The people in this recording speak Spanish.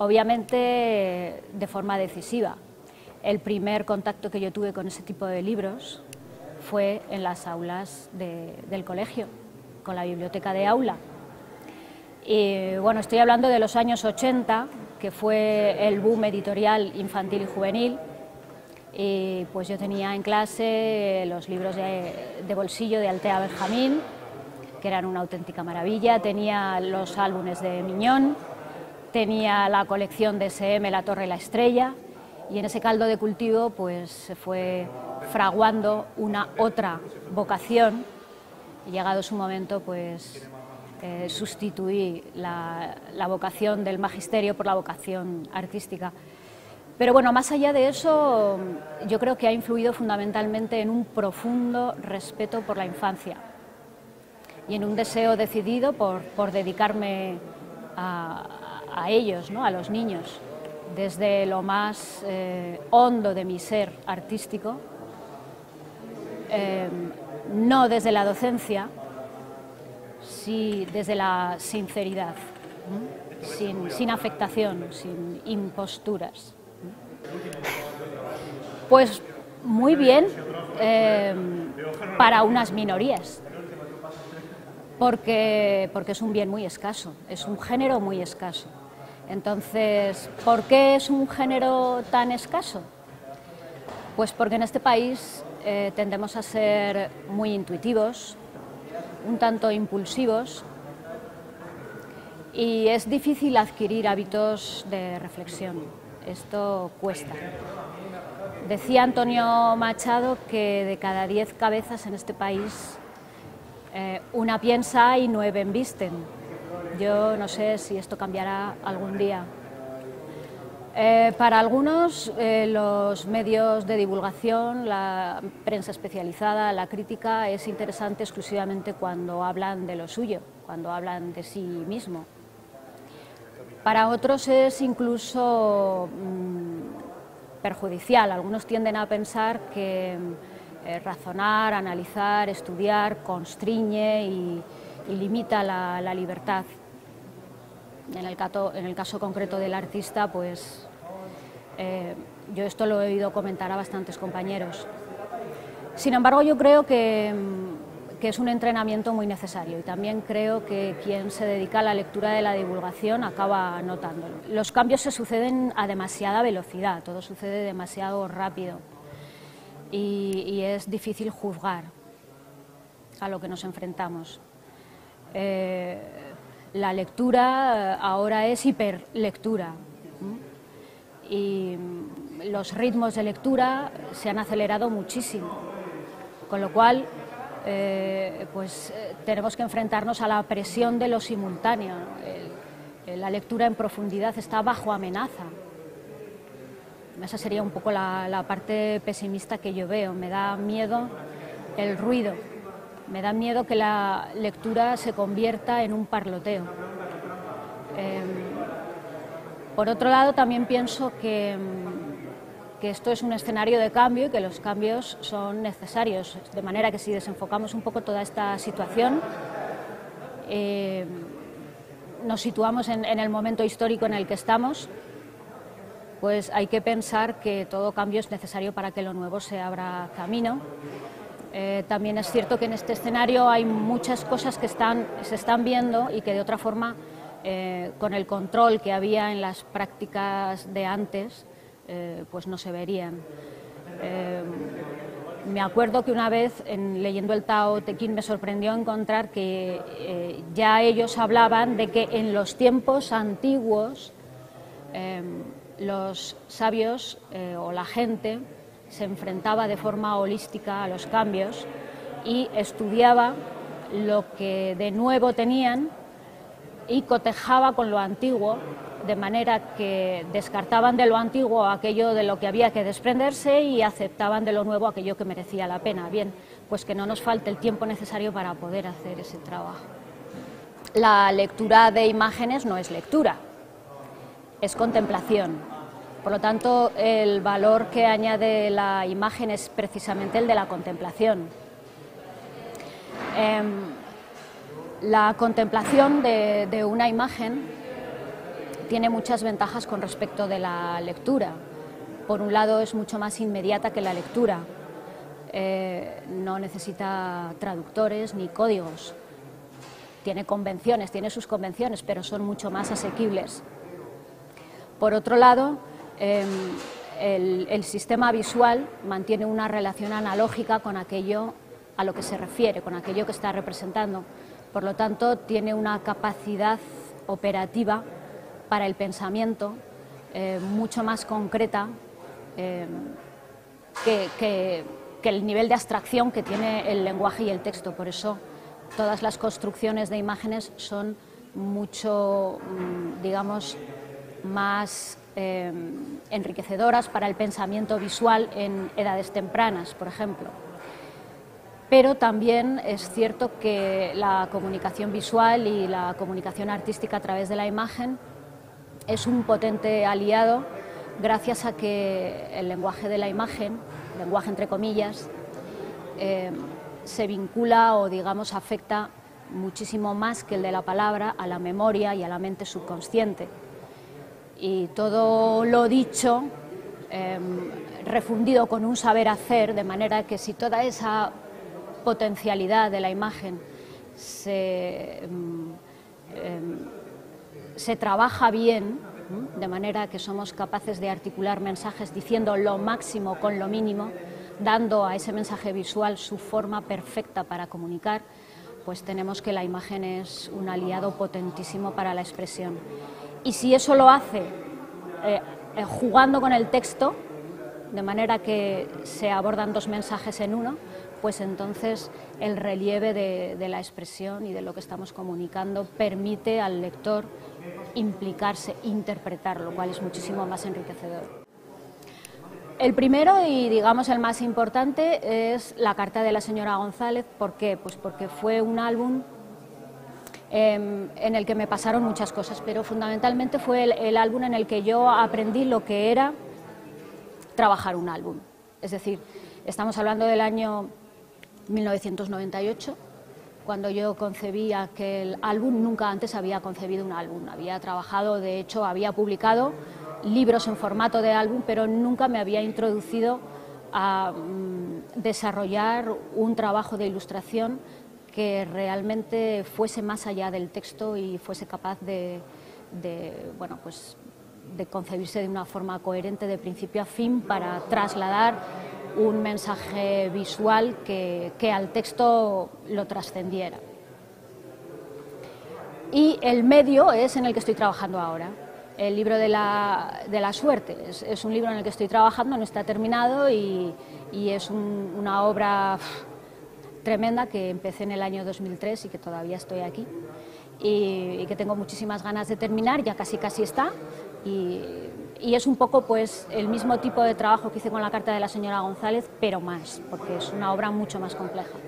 obviamente de forma decisiva. El primer contacto que yo tuve con ese tipo de libros fue en las aulas del colegio, con la biblioteca de aula. Y bueno, estoy hablando de los años 80, que fue el boom editorial infantil y juvenil, y pues yo tenía en clase los libros de bolsillo de Altea Benjamín, que eran una auténtica maravilla, tenía los álbumes de Miñón, tenía la colección de SM La Torre y la Estrella, y en ese caldo de cultivo pues se fue fraguando una otra vocación, y llegado su momento pues sustituí la vocación del magisterio por la vocación artística. Pero bueno, más allá de eso, yo creo que ha influido fundamentalmente en un profundo respeto por la infancia y en un deseo decidido por dedicarme a ellos, ¿no?, a los niños, desde lo más hondo de mi ser artístico, no desde la docencia, sí desde la sinceridad, sin afectación, sin imposturas. Pues muy bien para unas minorías, porque es un bien muy escaso, es un género muy escaso. Entonces, ¿por qué es un género tan escaso? Pues porque en este país tendemos a ser muy intuitivos, un tanto impulsivos, y es difícil adquirir hábitos de reflexión. Esto cuesta. Decía Antonio Machado que de cada 10 cabezas en este país, una piensa y 9 embisten. Yo no sé si esto cambiará algún día. Para algunos, los medios de divulgación, la prensa especializada, la crítica, es interesante exclusivamente cuando hablan de lo suyo, cuando hablan de sí mismo. Para otros es incluso perjudicial. Algunos tienden a pensar que razonar, analizar, estudiar constriñe y limita la libertad. En el caso concreto del artista, pues yo esto lo he oído comentar a bastantes compañeros. Sin embargo, yo creo que es un entrenamiento muy necesario, y también creo que quien se dedica a la lectura de la divulgación acaba notándolo. Los cambios se suceden a demasiada velocidad, todo sucede demasiado rápido, y es difícil juzgar a lo que nos enfrentamos. La lectura ahora es hiperlectura, y los ritmos de lectura se han acelerado muchísimo, con lo cual tenemos que enfrentarnos a la presión de lo simultáneo. La lectura en profundidad está bajo amenaza. Esa sería un poco la parte pesimista que yo veo. Me da miedo el ruido, me da miedo que la lectura se convierta en un parloteo. Por otro lado, también pienso que esto es un escenario de cambio y que los cambios son necesarios, de manera que si desenfocamos un poco toda esta situación, nos situamos en el momento histórico en el que estamos, pues hay que pensar que todo cambio es necesario para que lo nuevo se abra camino. También es cierto que en este escenario hay muchas cosas que se están viendo y que de otra forma, con el control que había en las prácticas de antes, pues no se verían. Me acuerdo que una vez, leyendo el Tao Te Ching, me sorprendió encontrar que ya ellos hablaban de que en los tiempos antiguos los sabios o la gente se enfrentaba de forma holística a los cambios y estudiaba lo que de nuevo tenían y cotejaba con lo antiguo, de manera que descartaban de lo antiguo aquello de lo que había que desprenderse y aceptaban de lo nuevo aquello que merecía la pena. Bien, pues que no nos falte el tiempo necesario para poder hacer ese trabajo. La lectura de imágenes no es lectura, es contemplación. Por lo tanto, el valor que añade la imagen es precisamente el de la contemplación. La contemplación de una imagen tiene muchas ventajas con respecto de la lectura. Por un lado, es mucho más inmediata que la lectura. No necesita traductores ni códigos. Tiene convenciones, tiene sus convenciones, pero son mucho más asequibles. Por otro lado, el sistema visual mantiene una relación analógica con aquello a lo que se refiere, con aquello que está representando. Por lo tanto, tiene una capacidad operativa para el pensamiento mucho más concreta que el nivel de abstracción que tiene el lenguaje y el texto. Por eso todas las construcciones de imágenes son mucho, digamos, más enriquecedoras para el pensamiento visual en edades tempranas, por ejemplo. Pero también es cierto que la comunicación visual y la comunicación artística a través de la imagen es un potente aliado gracias a que el lenguaje de la imagen, lenguaje entre comillas, se vincula o digamos afecta muchísimo más que el de la palabra a la memoria y a la mente subconsciente. Y todo lo dicho refundido con un saber hacer, de manera que si toda esa potencialidad de la imagen se trabaja bien, de manera que somos capaces de articular mensajes diciendo lo máximo con lo mínimo, dando a ese mensaje visual su forma perfecta para comunicar, pues tenemos que la imagen es un aliado potentísimo para la expresión. Y si eso lo hace jugando con el texto, de manera que se abordan dos mensajes en uno, pues entonces el relieve de la expresión y de lo que estamos comunicando permite al lector implicarse, interpretar, lo cual es muchísimo más enriquecedor. El primero y digamos el más importante es La carta de la señora González. ¿Por qué? Pues porque fue un álbum en el que me pasaron muchas cosas, pero fundamentalmente fue el álbum en el que yo aprendí lo que era trabajar un álbum. Es decir, estamos hablando del año 1998, cuando yo concebí aquel álbum. Nunca antes había concebido un álbum, había trabajado, de hecho había publicado libros en formato de álbum, pero nunca me había introducido a desarrollar un trabajo de ilustración que realmente fuese más allá del texto y fuese capaz de concebirse de una forma coherente de principio a fin para trasladar un mensaje visual que al texto lo trascendiera. Y el medio es en el que estoy trabajando ahora. El libro de la suerte es un libro en el que estoy trabajando, no está terminado y es una obra tremenda que empecé en el año 2003 y que todavía estoy aquí y que tengo muchísimas ganas de terminar, ya casi está. Y es un poco pues el mismo tipo de trabajo que hice con La carta de la señora González, pero más, porque es una obra mucho más compleja.